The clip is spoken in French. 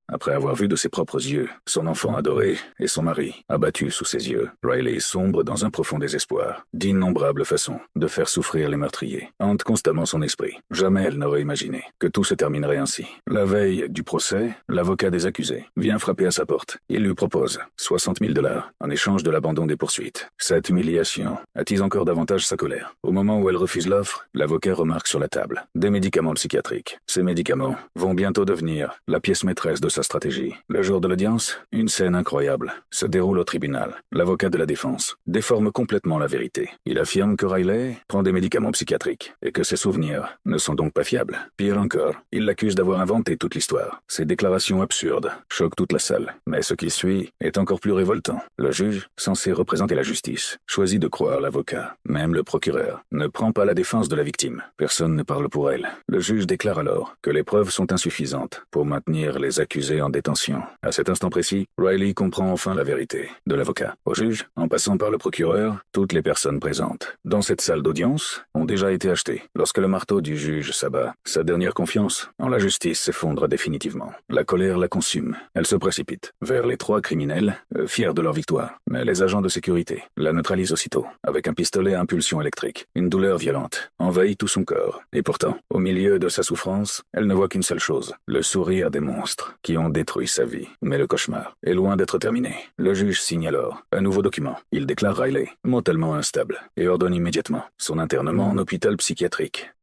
Après avoir vu de ses propres yeux son enfant adoré et son mari abattu sous ses yeux, Riley sombre dans un profond désespoir. D'innombrables façons de faire souffrir les meurtriers hantent constamment son esprit. Jamais elle n'aurait imaginé que tout se terminerait ainsi. La veille du procès, l'avocat des accusés vient frapper à sa porte. Il lui propose 60 000 dollars en échange de l'abandon des poursuites. Cette humiliation attise encore davantage sa colère. Au moment où elle refuse l'offre, l'avocat remarque sur la table des médicaments psychiatriques. Ces médicaments vont bientôt devenir la pièce maîtresse de sa stratégie. Le jour de l'audience, une scène incroyable se déroule au tribunal. L'avocat de la défense déforme complètement la vérité. Il affirme que Riley prend des médicaments psychiatriques et que ses souvenirs ne sont donc pas fiables. Pire encore, il l'accuse d'avoir inventé toute l'histoire. Ces déclarations absurdes choquent toute la salle. Mais ce qui suit est encore plus révoltant. Le juge, censé représenter la justice, choisit de croire l'avocat. Même le procureur ne prend pas la défense de la victime. Personne ne parle pour elle. Le juge déclare alors que les preuves sont insuffisantes pour maintenir les accusés en détention. À cet instant précis, Riley comprend enfin la vérité de l'avocat. Au juge, en passant par le procureur, toutes les personnes présentes dans cette salle d'audience ont déjà été achetées. Lorsque le marteau du juge s'abat, sa dernière confiance en la justice s'effondre définitivement. La colère la consume. Elle se précipite vers les trois criminels, fiers de leur victoire. Mais les agents de sécurité la neutralisent aussitôt, avec un pistolet à impulsion électrique. Une douleur violente envahit tout son corps. Et pourtant, au milieu de sa souffrance, elle ne voit qu'une seule chose, le sourire des monstres qui ont détruit sa vie. Mais le cauchemar est loin d'être terminé. Le juge signe alors un nouveau document. Il déclare Riley mentalement instable et ordonne immédiatement son internement en hôpital psychiatrique.